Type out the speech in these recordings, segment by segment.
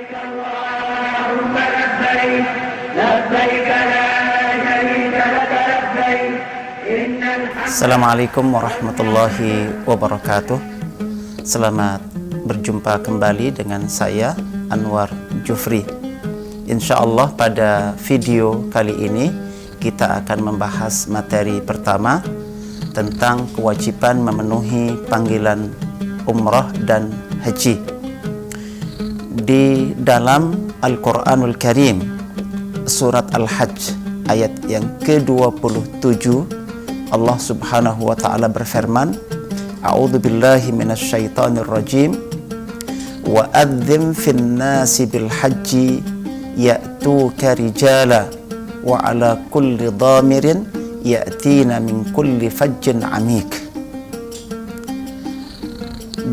لبيك اللهم لبيك لبيك لا شريك لك لبيك إن الحمد. Assalamualaikum warahmatullahi wabarakatuh. Selamat berjumpa kembali dengan saya Anwar Jufri. Insyaallah pada video kali ini kita akan membahas materi pertama tentang kewajiban memenuhi panggilan umrah dan haji. Di dalam Al-Quranul Karim surat Al-Hajj ayat yang ke-27 Allah subhanahu wa ta'ala berfirman, A'udzu billahi minasyaitonir rajim, wa adzim fin nasi bil hajji ya'tuka rijala wa ala kulli dhamirin ya'tina min kulli fajjin amik.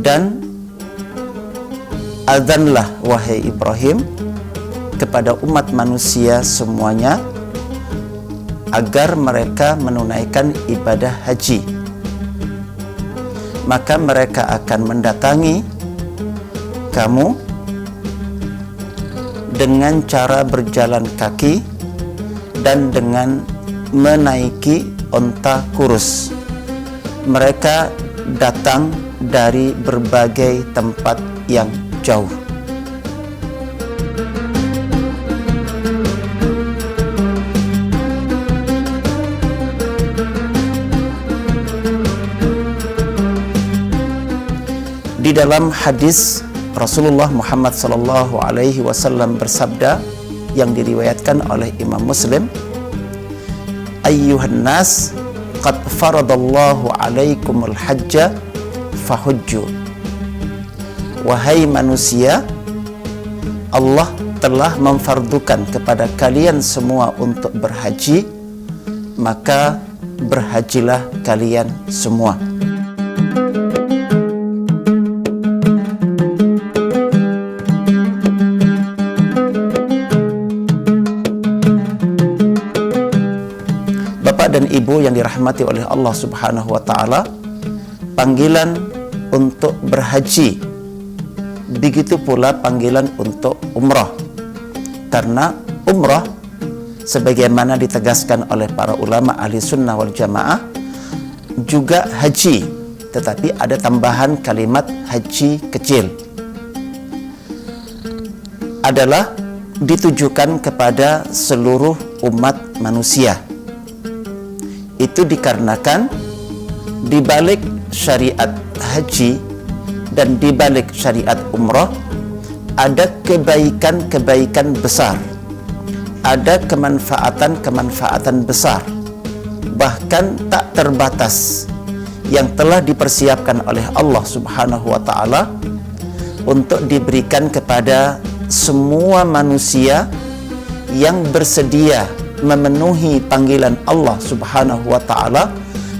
Dan azanlah wahai Ibrahim kepada umat manusia semuanya agar mereka menunaikan ibadah haji. Maka mereka akan mendatangi kamu dengan cara berjalan kaki dan dengan menaiki onta kurus. Mereka datang dari berbagai tempat yang jauh. Di dalam hadis Rasulullah Muhammad sallallahu alaihi wasallam bersabda yang diriwayatkan oleh Imam Muslim, Ayyuhan nas qad faradallahu alaikumul hajja fahujju. Wahai manusia, Allah telah memfardukan kepada kalian semua untuk berhaji, maka berhajilah kalian semua. Bapak dan Ibu yang dirahmati oleh Allah Subhanahu wa taala, panggilan untuk berhaji, begitu pula panggilan untuk umrah. Karena umrah sebagaimana ditegaskan oleh para ulama ahli sunnah wal jamaah juga haji, tetapi ada tambahan kalimat haji kecil, adalah ditujukan kepada seluruh umat manusia. Itu dikarenakan di balik syariat haji dan di balik syariat umrah ada kebaikan-kebaikan besar, ada kemanfaatan-kemanfaatan besar, bahkan tak terbatas yang telah dipersiapkan oleh Allah Subhanahu wa ta'ala untuk diberikan kepada semua manusia yang bersedia memenuhi panggilan Allah Subhanahu wa ta'ala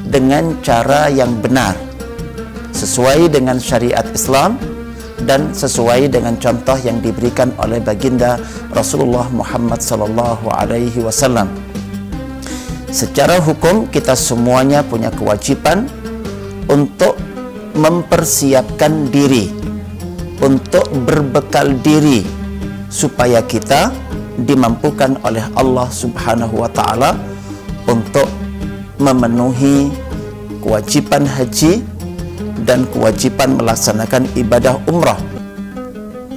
dengan cara yang benar, sesuai dengan syariat Islam dan sesuai dengan contoh yang diberikan oleh baginda Rasulullah Muhammad sallallahu alaihi wasallam. Secara hukum kita semuanya punya kewajiban untuk mempersiapkan diri, untuk berbekal diri supaya kita dimampukan oleh Allah Subhanahu wa ta'ala untuk memenuhi kewajiban haji dan kewajiban melaksanakan ibadah umrah.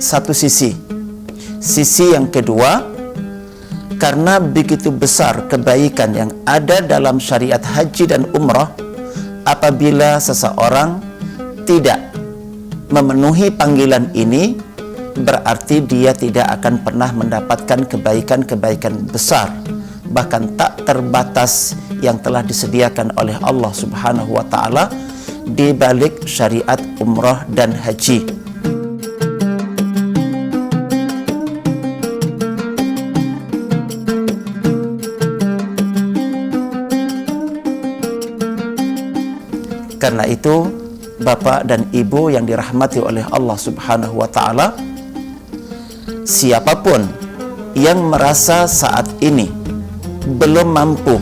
Satu sisi yang kedua, karena begitu besar kebaikan yang ada dalam syariat haji dan umrah, apabila seseorang tidak memenuhi panggilan ini, berarti dia tidak akan pernah mendapatkan kebaikan-kebaikan besar, bahkan tak terbatas yang telah disediakan oleh Allah Subhanahu wa ta'ala di balik syariat umrah dan haji. Karena itu, Bapak dan Ibu yang dirahmati oleh Allah Subhanahu wa ta'ala, siapapun yang merasa saat ini belum mampu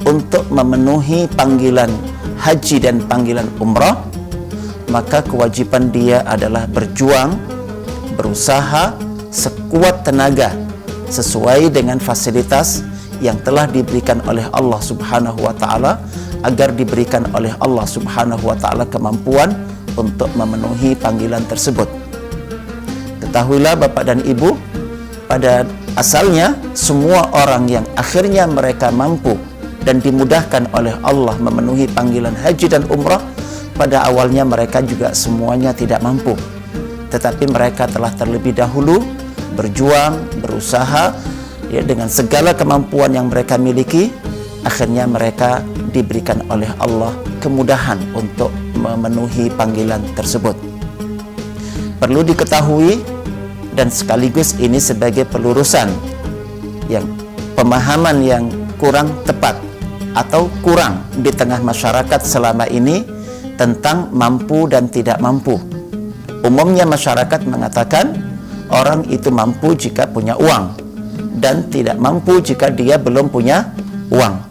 untuk memenuhi panggilan haji dan panggilan umrah, maka kewajiban dia adalah berjuang, berusaha sekuat tenaga sesuai dengan fasilitas yang telah diberikan oleh Allah Subhanahu wa taala, agar diberikan oleh Allah Subhanahu wa taala kemampuan untuk memenuhi panggilan tersebut. Ketahuilah Bapak dan Ibu, pada asalnya semua orang yang akhirnya mereka mampu dan dimudahkan oleh Allah memenuhi panggilan haji dan umrah, pada awalnya mereka juga semuanya tidak mampu. Tetapi mereka telah terlebih dahulu berjuang, berusaha, ya, dengan segala kemampuan yang mereka miliki. Akhirnya mereka diberikan oleh Allah kemudahan untuk memenuhi panggilan tersebut. Perlu diketahui, dan sekaligus ini sebagai pelurusan yang pemahaman yang kurang tepat atau kurang di tengah masyarakat selama ini tentang mampu dan tidak mampu. Umumnya masyarakat mengatakan orang itu mampu jika punya uang dan tidak mampu jika dia belum punya uang.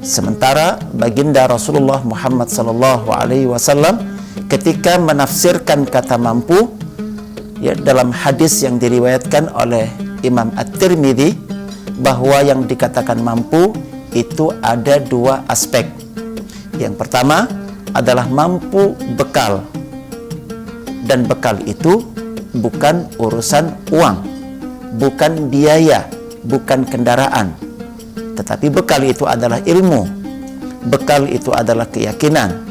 Sementara baginda Rasulullah Muhammad SAW ketika menafsirkan kata mampu, ya, dalam hadis yang diriwayatkan oleh Imam At-Tirmidzi, bahwa yang dikatakan mampu itu ada dua aspek. Yang pertama adalah mampu bekal, dan bekal itu bukan urusan uang, bukan biaya, bukan kendaraan, tetapi bekal itu adalah ilmu, bekal itu adalah keyakinan,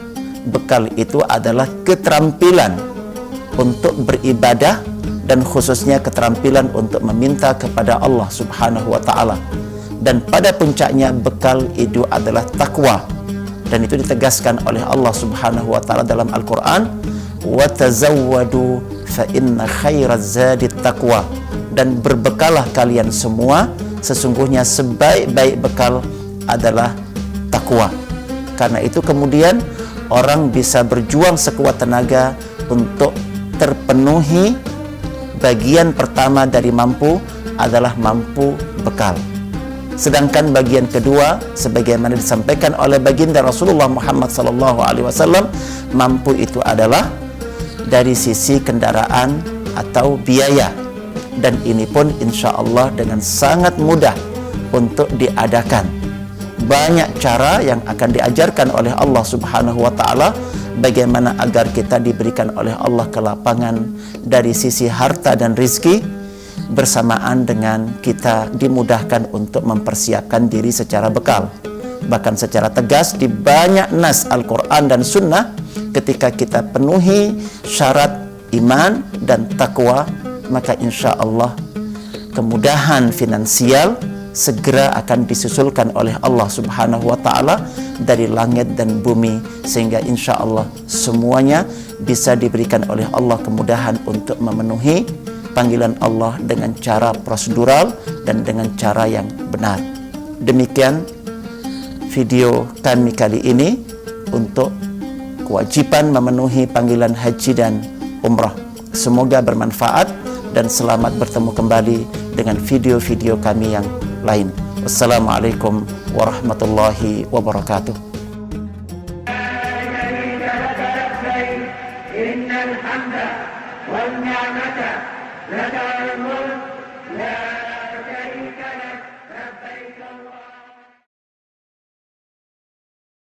bekal itu adalah keterampilan untuk beribadah, dan khususnya keterampilan untuk meminta kepada Allah Subhanahu wa taala. Dan pada puncaknya bekal itu adalah takwa, dan itu ditegaskan oleh Allah Subhanahu wa taala dalam Al-Qur'an, wa tazawwadu fa inna khairaz zadit taqwa, dan berbekalah kalian semua, sesungguhnya sebaik-baik bekal adalah takwa. Karena itu kemudian orang bisa berjuang sekuat tenaga untuk terpenuhi bagian pertama dari mampu adalah mampu bekal. Sedangkan bagian kedua, sebagaimana disampaikan oleh baginda Rasulullah Muhammad SAW, mampu itu adalah dari sisi kendaraan atau biaya, dan ini pun insya Allah dengan sangat mudah untuk diadakan. Banyak cara yang akan diajarkan oleh Allah Subhanahu wa taala bagaimana agar kita diberikan oleh Allah kelapangan dari sisi harta dan rizki, bersamaan dengan kita dimudahkan untuk mempersiapkan diri secara bekal. Bahkan secara tegas di banyak nas Al-Quran dan Sunnah, ketika kita penuhi syarat iman dan takwa, maka insya Allah kemudahan finansial segera akan disusulkan oleh Allah Subhanahu wa taala dari langit dan bumi, sehingga insya Allah semuanya bisa diberikan oleh Allah kemudahan untuk memenuhi panggilan Allah dengan cara prosedural dan dengan cara yang benar. Demikian video kami kali ini untuk kewajiban memenuhi panggilan haji dan umrah. Semoga bermanfaat dan selamat bertemu kembali dengan video-video kami yang lain. Wassalamualaikum warahmatullahi wabarakatuh. Innal hamda wal ni'mata laka al mulk la